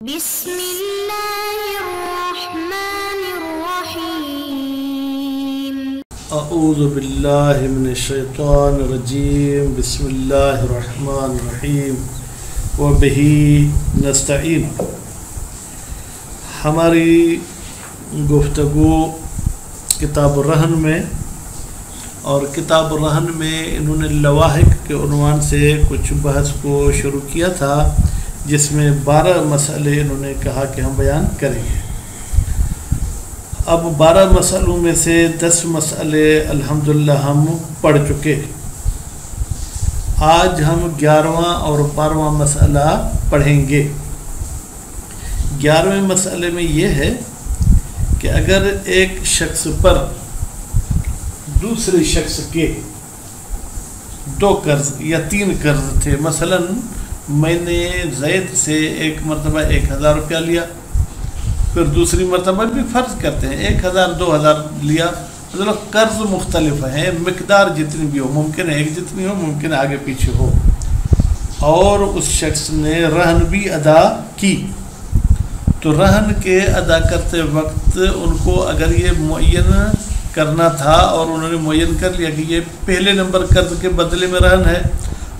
بسم اللہ الرحمن الرحیم اعوذ باللہ من الشیطان الرجیم بسم اللہ الرحمن الرحیم وبہ نستعین۔ ہماری گفتگو کتاب الرہن میں اور کتاب الرہن میں انہوں نے لواحق کے عنوان سے کچھ بحث کو شروع کیا تھا، جس میں 12 مسئلے انہوں نے کہا کہ ہم بیان کریں گے۔ اب 12 مسئلوں میں سے 10 مسئلے الحمدللہ ہم پڑھ چکے۔ آج ہم 11واں اور 12واں مسئلہ پڑھیں گے۔ 11ویں مسئلے میں یہ ہے کہ اگر ایک شخص پر دوسرے شخص کے 2 قرض یا 3 قرض تھے، مثلاً میں نے زید سے ایک مرتبہ 1000 روپیہ لیا، پھر دوسری مرتبہ بھی فرض کرتے ہیں 1000 2000 لیا، مطلب قرض مختلف ہیں، مقدار جتنی بھی ہو، ممکن ہے ایک جتنی ہو، ممکن ہے آگے پیچھے ہو، اور اس شخص نے رہن بھی ادا کی، تو رہن کے ادا کرتے وقت ان کو اگر یہ معین کرنا تھا اور انہوں نے معین کر لیا کہ یہ پہلے نمبر قرض کے بدلے میں رہن ہے،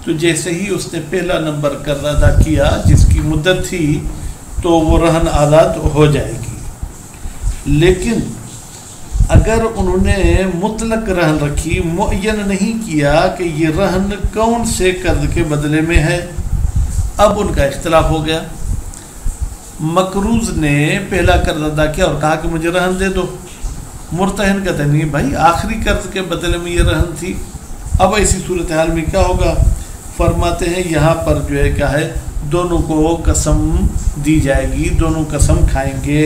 تو جیسے ہی اس نے پہلا نمبر قرض ادا کیا جس کی مدت تھی تو وہ رہن آزاد ہو جائے گی۔ لیکن اگر انہوں نے مطلق رہن رکھی، معین نہیں کیا کہ یہ رہن کون سے قرض کے بدلے میں ہے، اب ان کا اختلاف ہو گیا۔ مقروض نے پہلا قرض ادا کیا اور کہا کہ مجھے رہن دے دو، مرتہن کہتے نہیں بھائی آخری قرض کے بدلے میں یہ رہن تھی۔ اب ایسی صورتحال میں کیا ہوگا؟ فرماتے ہیں یہاں پر جو ہے کیا ہے، دونوں کو قسم دی جائے گی، دونوں قسم کھائیں گے،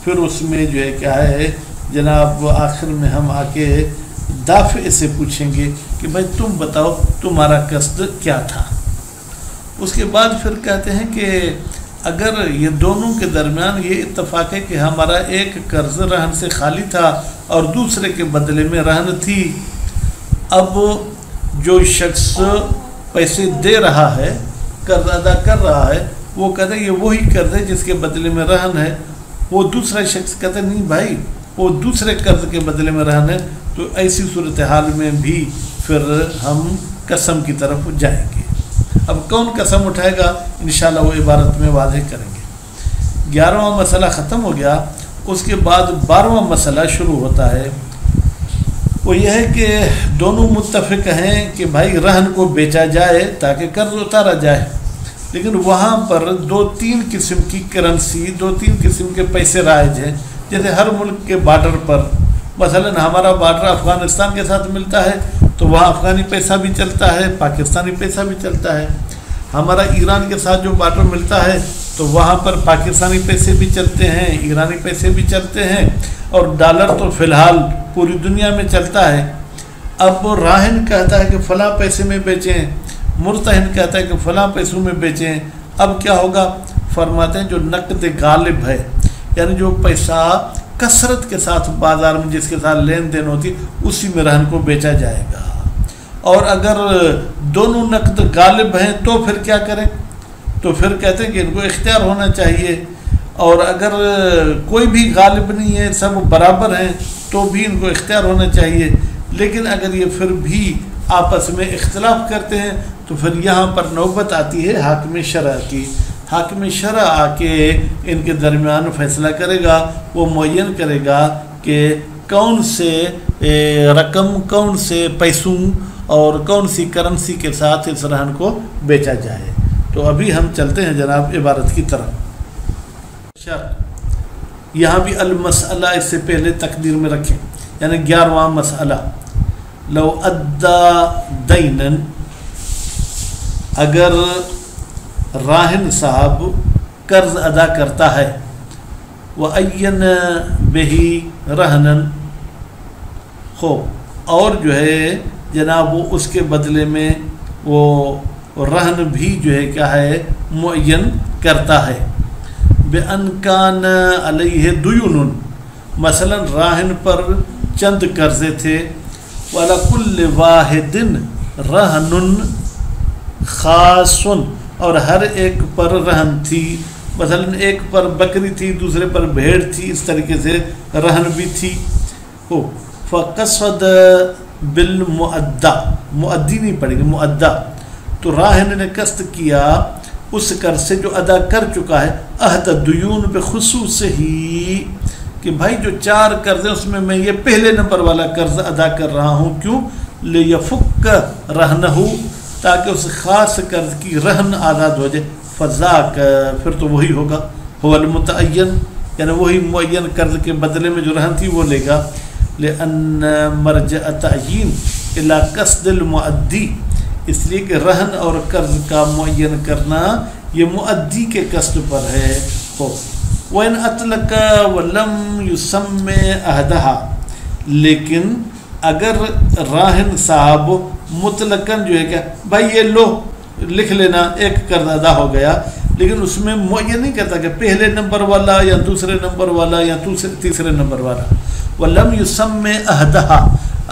پھر اس میں جو ہے کیا ہے جناب آخر میں ہم آ کے دافع سے پوچھیں گے کہ بھائی تم بتاؤ تمہارا قصد کیا تھا۔ اس کے بعد پھر کہتے ہیں کہ اگر یہ دونوں کے درمیان یہ اتفاق ہے کہ ہمارا ایک قرض رہن سے خالی تھا اور دوسرے کے بدلے میں رہن تھی، اب جو شخص پیسے دے رہا ہے، قرض ادا کر رہا ہے، وہ کہتے ہیں یہ وہی قرض ہے جس کے بدلے میں رہن ہے، وہ دوسرا شخص کہتے ہیں نہیں بھائی وہ دوسرے قرض کے بدلے میں رہن ہے، تو ایسی صورتحال میں بھی پھر ہم قسم کی طرف جائیں گے۔ اب کون قسم اٹھائے گا انشاءاللہ وہ عبارت میں واضح کریں گے۔ 11واں مسئلہ ختم ہو گیا، اس کے بعد 12واں مسئلہ شروع ہوتا ہے۔ وہ یہ ہے کہ دونوں متفق ہیں کہ بھائی رہن کو بیچا جائے تاکہ قرض اتارا جائے، لیکن وہاں پر 2-3 قسم کی کرنسی، 2-3 قسم کے پیسے رائج ہیں، جیسے ہر ملک کے بارڈر پر، مثلا ہمارا بارڈر افغانستان کے ساتھ ملتا ہے تو وہاں افغانی پیسہ بھی چلتا ہے، پاکستانی پیسہ بھی چلتا ہے، ہمارا ایران کے ساتھ جو بارڈر ملتا ہے تو وہاں پر پاکستانی پیسے بھی چلتے ہیں، ایرانی پیسے بھی چلتے ہیں، اور ڈالر تو فی الحال پوری دنیا میں چلتا ہے۔ اب راہن کہتا ہے کہ فلاں پیسے میں بیچیں، مرتہن کہتا ہے کہ فلاں پیسوں میں بیچیں، اب کیا ہوگا؟ فرماتے ہیں جو نقد غالب ہے، یعنی جو پیسہ کثرت کے ساتھ بازار میں جس کے ساتھ لین دین ہوتی اسی میں رہن کو بیچا جائے گا، اور اگر دونوں نقد غالب ہیں تو پھر کیا کریں؟ تو پھر کہتے ہیں کہ ان کو اختیار ہونا چاہیے، اور اگر کوئی بھی غالب نہیں ہے، سب برابر ہیں، تو بھی ان کو اختیار ہونا چاہیے۔ لیکن اگر یہ پھر بھی آپس میں اختلاف کرتے ہیں تو پھر یہاں پر نوبت آتی ہے حاکم شرع کی۔ حاکم شرع آ کے ان کے درمیان فیصلہ کرے گا، وہ معین کرے گا کہ کون سے رقم، کون سے پیسوں اور کون سی کرنسی کے ساتھ اس رہن کو بیچا جائے۔ تو ابھی ہم چلتے ہیں جناب عبارت کی طرف۔ یہاں بھی المسئلہ اس سے پہلے تقدیر میں رکھیں، یعنی 11واں مسئلہ، لو ادا دینن، اگر راہن صاحب قرض ادا کرتا ہے، وعین بہی رہنن، خوب، اور جو ہے جناب وہ اس کے بدلے میں وہ رہن بھی جو ہے کیا ہے معین کرتا ہے، بِأَنْ كَانَ عَلَيْهِ دُيُونٌ، مثلا راہن پر چند قرضے تھے، وَعَلَى كُلِّ وَاحِدٍ رَهْنٌ خَاصٌ، اور ہر ایک پر رہن تھی، مثلا ایک پر بکری تھی، دوسرے پر بھیڑ تھی، اس طریقے سے رہن بھی تھی. ہو فقصد بالمؤدّا، مؤدی نہیں پڑے گی، مؤدّا. تو راہن نے قصد کیا اس قرض سے جو ادا کر چکا ہے، عہد دیون بخصوص ہی، کہ بھائی جو 4 قرض ہیں اس میں یہ پہلے نمبر والا قرض ادا کر رہا ہوں. کیوں؟ لیفک رہنہ، تاکہ اس خاص قرض کی رہن آزاد ہو جائے. فذاک، پھر تو وہی ہوگا، هو المتعین، یعنی وہی معین قرض کے بدلے میں جو رہن تھی وہ لے گا. لأن مرجع تعیین الی قصد المؤدی، اس لیے کہ رہن اور قرض کا معین کرنا یہ مؤدی کے قصد پر ہے. وَإِنْ أَطْلَقَ وَلَمْ يُسَمِّ عَهْدَهَا، لیکن اگر راہن صاحب مطلقاً جو ہے کہ بھائی یہ لو لکھ لینا، ایک قرض ادا ہو گیا، لیکن اس میں معین نہیں کرتا کہ پہلے نمبر والا یا دوسرے نمبر والا یا تیسرے نمبر والا. وَلَمْ يُسَمِّ عَهْدَهَا،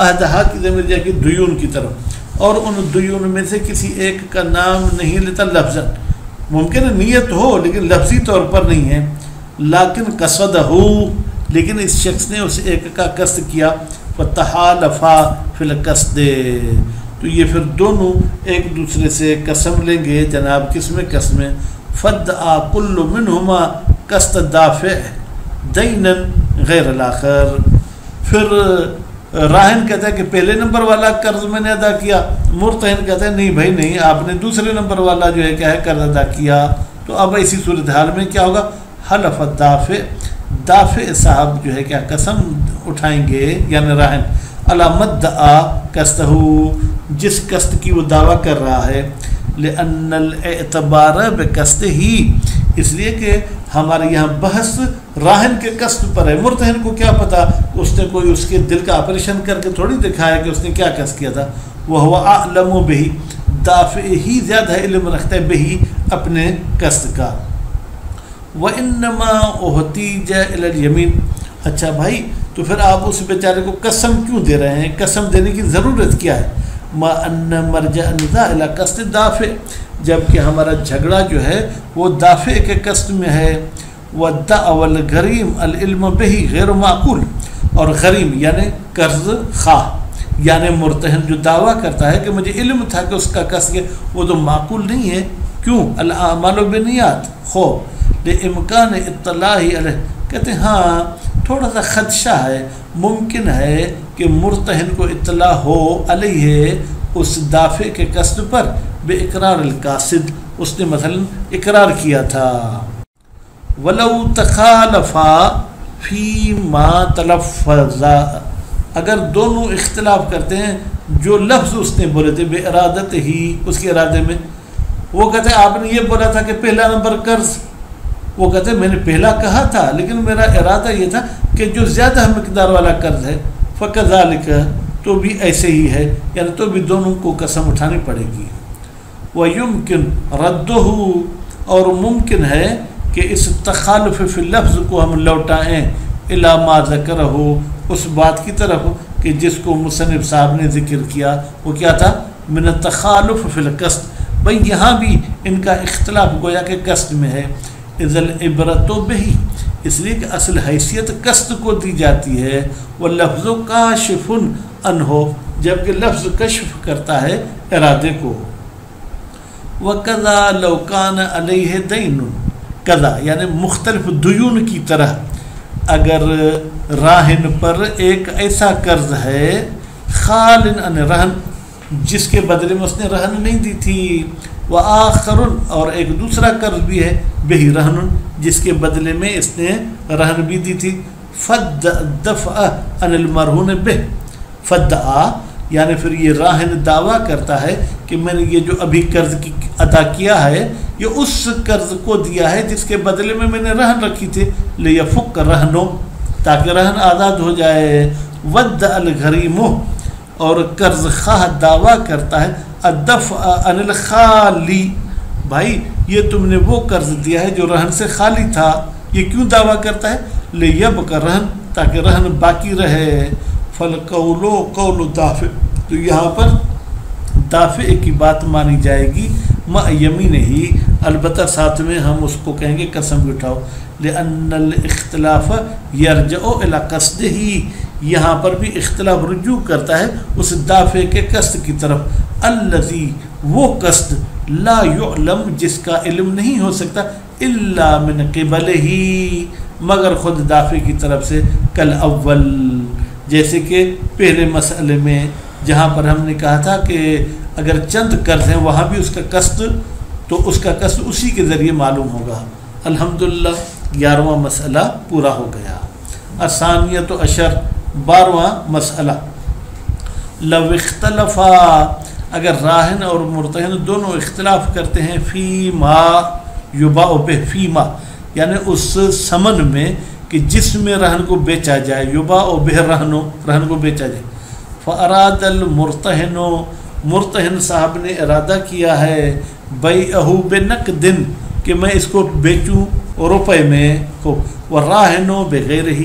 عہدہا کی ضمیر جائے گی دیون کی طرف، اور ان دیون میں سے کسی ایک کا نام نہیں لیتا لفظاً. ممکن ہے نیت ہو لیکن لفظی طور پر نہیں ہے. لیکن قصدہ، لیکن اس شخص نے اس ایک کا قصد کیا. فتحالفا فی القصد، تو یہ پھر دونوں ایک دوسرے سے قسم لیں گے. جناب کس میں؟ قسم میں. فدعا کل منہما قصد دافع دینا غیر الاخر، پھر راہن کہتا ہے کہ پہلے نمبر والا قرض میں نے ادا کیا، مرتہن کہتا ہے نہیں بھائی نہیں، آپ نے دوسرے نمبر والا جو ہے کیا ہے قرض ادا کیا. تو اب ایسی صورتحال میں کیا ہوگا؟ حلف الدافع، دافع صاحب جو ہے کیا قسم اٹھائیں گے، یعنی راہن، علامت دعا قصدہ، جس قصد کی وہ دعویٰ کر رہا ہے. لأن الاعتبار بقصد ہی، اس لیے کہ ہمارے یہاں بحث راہن کے قصد پر ہے. مرتہن کو کیا پتا، اس نے کوئی اس کے دل کا آپریشن کر کے تھوڑی دکھایا کہ اس نے کیا قصد کیا تھا. وہ اعلم بہی، دافع ہی زیادہ علم رکھتا ہے بہی، اپنے قصد کا. وَإِنَّمَا اُحْتِیجَ إِلَى الْيَمِينِ، اچھا بھائی تو پھر آپ اس بیچارے کو قسم کیوں دے رہے ہیں؟ قسم دینے کی ضرورت کیا ہے؟ ما ان مرجع النزاع الى قصد دافع، جبکہ ہمارا جھگڑا جو ہے وہ دافع کے قصد میں ہے. وَالدَّعْوَ الْغَرِيمُ الْعِلْمُ بِهِ غیر معقول، اور غریم یعنی قرض خواہ، یعنی مرتہن جو دعویٰ کرتا ہے کہ مجھے علم تھا کہ اس کا قصد ہے، وہ تو معقول نہیں ہے. کیوں؟ الاعمال بالنیات، لامکان اطلاع علیہ، کہتے ہیں ہاں تھوڑا سا خدشہ ہے، ممکن ہے کہ مرتہن کو اطلاع ہو علیہ اس دافع کے قصد پر بے اقرار القاصد، اس نے مثلا اقرار کیا تھا. ولو تخالفا فی ما تلفظا، اگر دونوں اختلاف کرتے ہیں جو لفظ اس نے بولے تھے، بے ارادت ہی، اس کے ارادے میں. وہ کہتے ہیں آپ نے یہ بولا تھا کہ پہلا نمبر قرض، وہ کہتے ہیں میں نے پہلا کہا تھا لیکن میرا ارادہ یہ تھا کہ جو زیادہ مقدار والا قرض ہے. فکذالک، تو بھی ایسے ہی ہے، یعنی تو بھی دونوں کو قسم اٹھانی پڑے گی. ویمکن ردہ، اور ممکن ہے کہ اس تخالف فی اللفظ کو ہم لوٹائیں الی ما ذکرہ، اس بات کی طرف کہ جس کو مصنف صاحب نے ذکر کیا. وہ کیا تھا؟ من التخالف فی القصد، بھئی یہاں بھی ان کا اختلاف گویا کہ قصد میں ہے. اذ العبرۃ بہ، اس لیے کہ اصل حیثیت قصد کو دی جاتی ہے. واللفظ کاشف عنہ، جبکہ لفظ کشف کرتا ہے ارادے کو. وکذا لو کان علیہ دین، کذا یعنی مختلف دیون کی طرح، اگر راہن پر ایک ایسا قرض ہے خال عن رہن، جس کے بدلے میں اس نے رہن نہیں دی تھی. وآخر، اور ایک دوسرا قرض بھی ہے بہی رہن، جس کے بدلے میں اس نے رہن بھی دی تھی. فدفع عن المرہون بہ، فدعا یعنی پھر یہ راہن دعویٰ کرتا ہے کہ میں نے یہ جو ابھی قرض کی ادا کیا ہے یہ اس قرض کو دیا ہے جس کے بدلے میں نے رہن رکھی تھی. لیفک رہنو، تاکہ رہن آزاد ہو جائے. ودع الغریم، اور قرض خواہ دعویٰ کرتا ہے الدفع عن الخالی، بھائی یہ تم نے وہ قرض دیا ہے جو رہن سے خالی تھا. یہ کیوں دعویٰ کرتا ہے؟ لیبقى رہن، تاکہ رہن باقی رہے. فالقول قول دافع، تو یہاں پر دافع کی بات مانی جائے گی مع یمین ہی، البتہ ساتھ میں ہم اس کو کہیں گے قسم بھی اٹھاؤ، لأن الاختلاف یرجع الی قصدہ، یہاں پر بھی اختلاف رجوع کرتا ہے اس دافع کے قصد کی طرف، الذی وہ قصد لا یعلم جس کا علم نہیں ہو سکتا الا من قبلہ مگر خود دافع کی طرف سے، کل اول جیسے کہ پہلے مسئلے میں جہاں پر ہم نے کہا تھا کہ اگر چند قرض ہیں وہاں بھی اس کا قصد، تو اس کا قصد اسی کے ذریعے معلوم ہوگا۔ الحمدللہ 11واں مسئلہ پورا ہو گیا۔ الثانیۃ عشر 12واں مسئلہ، لو اختلفا اگر راہن اور مرتہن دونوں اختلاف کرتے ہیں فی ما یباع بہ، فی ما یعنی اس ثمن میں کہ جس میں رہن کو بیچا جائے، یباع بہ رہن کو بیچا جائے، فاراد المرتہن مرتہن صاحب نے ارادہ کیا ہے بیعہ بنقد کہ میں اس کو بیچوں روپے میں، وراہن بغیرہ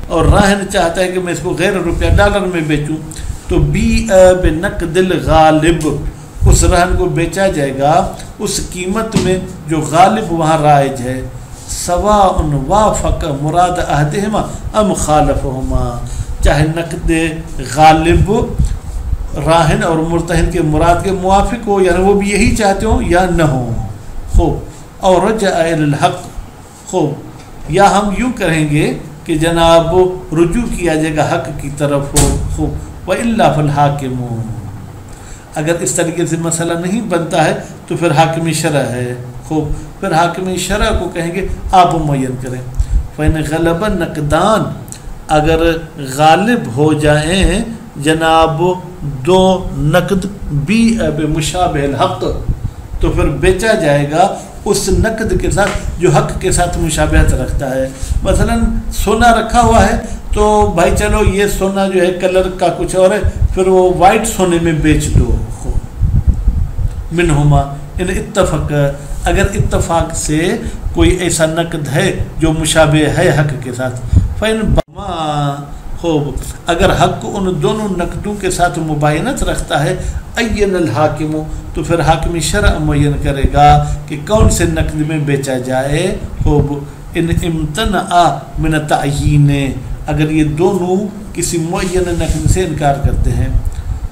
اور راہن چاہتا ہے کہ میں اس کو غیر روپیہ ڈالر میں بیچوں، تو بیع بنقد الغالب اس رہن کو بیچا جائے گا اس قیمت میں جو غالب وہاں رائج ہے، سواء وافق مراد احدہما ام خالفہما، چاہے نقد غالب راہن اور مرتہن کے مراد کے موافق ہو، یعنی وہ بھی یہی چاہتے ہوں یا نہ ہو، خوب اور رجع الی الحق، خوب یا ہم یوں کہیں گے کہ جناب رجوع کیا جائے گا حق کی طرف ہو، خوب وَإِلَّا فَالْحَاكِمُ اگر اس طریقے سے مسئلہ نہیں بنتا ہے تو پھر حاکم شرع ہے، خوب پھر حاکم شرع کو کہیں گے آپ معین کریں، فَإِنْ غَلَبَ النَّقْدَانِ اگر غالب ہو جائیں جناب دو نقد بیع بمشابہ الحق تو پھر بیچا جائے گا اس نقد کے ساتھ جو حق کے ساتھ مشابہت رکھتا ہے۔ مثلا سونا رکھا ہوا ہے تو بھائی چلو یہ سونا جو ہے کلر کا کچھ اور ہے، پھر وہ وائٹ سونے میں بیچ دو، منہما ان اتفق اگر اتفاق سے کوئی ایسا نقد ہے جو مشابہ ہے حق کے ساتھ، فإن بما خوب اگر حق ان دونوں نقدوں کے ساتھ مباینت رکھتا ہے، عین الحاکم تو پھر حاکم شرع معین کرے گا کہ کون سے نقد میں بیچا جائے، خوب ان امتنع من تعیین اگر یہ دونوں کسی معین نقد سے انکار کرتے ہیں،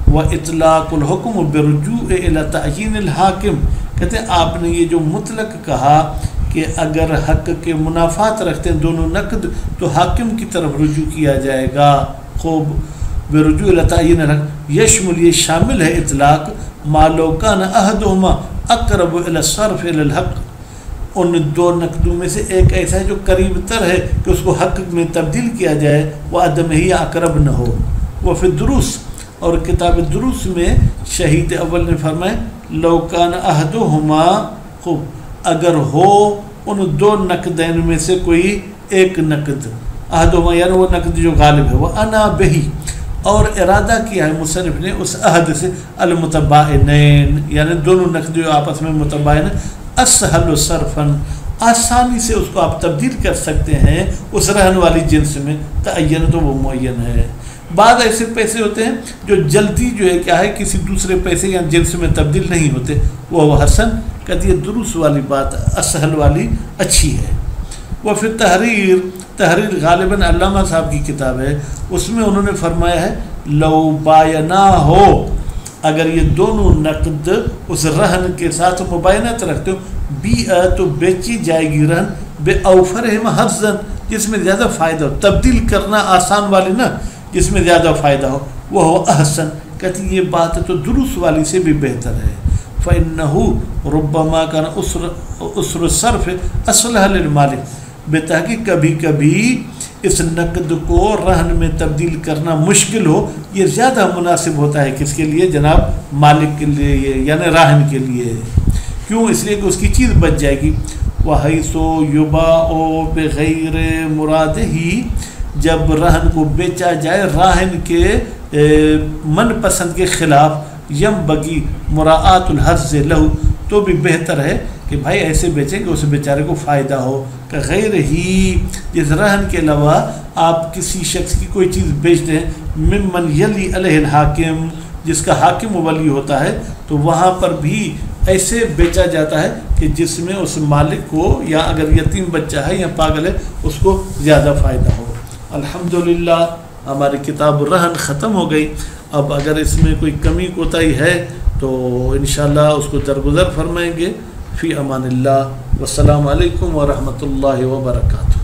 وَإِطْلَاقُ الْحُكْمُ بِرُجُوعِ إِلَى تَعْيِينِ الْحَاكِمِ کہتے ہیں آپ نے یہ جو مطلق کہا کہ اگر حق کے منافات رکھتے ہیں دونوں نقد تو حاکم کی طرف رجوع کیا جائے گا، خوب برجوع إِلَى تَعْيِينِ الْحَقِّ یشمل یہ شامل ہے اطلاق ما لو کان احدهما اقرب الى الصرف الى الحق ان دو نقدوں میں سے ایک ایسا ہے جو قریب تر ہے کہ اس کو حق میں تبدیل کیا جائے، وہ عدم ہی اقرب نہ ہو۔ وہ پھر دروس اور کتاب دروس میں شہید اول نے فرمائے لو کان احدهما خوب اگر ہو ان دو نقدین میں سے کوئی ایک نقد، احدهما یعنی وہ نقد جو غالب ہے، وہ انا بہی اور ارادہ کیا ہے مصنف نے اس عہد سے المتباینین یعنی دونوں نقد جو آپس میں متباین اسہل صرفاً آسانی سے اس کو آپ تبدیل کر سکتے ہیں اس رہن والی جنس میں، تعین تو وہ معین ہے۔ بعض ایسے پیسے ہوتے ہیں جو جلدی جو ہے کیا ہے کسی دوسرے پیسے یا جنس میں تبدیل نہیں ہوتے، وہ حسن کہتی ہے دروس والی بات اسہل والی اچھی ہے۔ وہ پھر تحریر غالباً علامہ صاحب کی کتاب ہے، اس میں انہوں نے فرمایا ہے لو باینا ہو اگر یہ دونوں نقد اس رہن کے ساتھ مباینت رکھتے ہو، بیع تو بیچی جائے گی رہن بے اوفرہم حظاً جس میں زیادہ فائدہ ہو، تبدیل کرنا آسان والی نا جس میں زیادہ فائدہ ہو، وہ ہو احسن کہتی یہ بات تو دروس والی سے بھی بہتر ہے۔ فإنه ربما كان اسر الصرف اصلح للمالک بتحقیق کبھی کبھی اس نقد کو رہن میں تبدیل کرنا مشکل ہو، یہ زیادہ مناسب ہوتا ہے کس کے لیے جناب مالک کے لیے یعنی راہن کے لیے، کیوں اس لیے کہ اس کی چیز بچ جائے گی۔ وَحَيْثُ يُبَاعُ بِغَيْرِ مُرَادِهِ جب رہن کو بیچا جائے راہن کے من پسند کے خلاف، يَنبَغِي مُرَاعَةُ الْحَرْزِ لَهُ تو بھی بہتر ہے کہ بھائی ایسے بیچیں کہ اس بیچارے کو فائدہ ہو، کہ غیر ہی جس رہن کے علاوہ آپ کسی شخص کی کوئی چیز بیچتے ہیں، ممن یلی علیہ الحاکم جس کا حاکم و ولی ہوتا ہے تو وہاں پر بھی ایسے بیچا جاتا ہے کہ جس میں اس مالک کو یا اگر یتیم بچہ ہے یا پاگل ہے اس کو زیادہ فائدہ ہو۔ الحمدللہ ہماری کتاب الرہن ختم ہو گئی۔ اب اگر اس میں کوئی کمی کوتاہی ہے تو انشاءاللہ اس کو درگزر فرمائیں گے۔ فی امان اللہ، والسلام علیکم ورحمۃ اللہ وبرکاتہ۔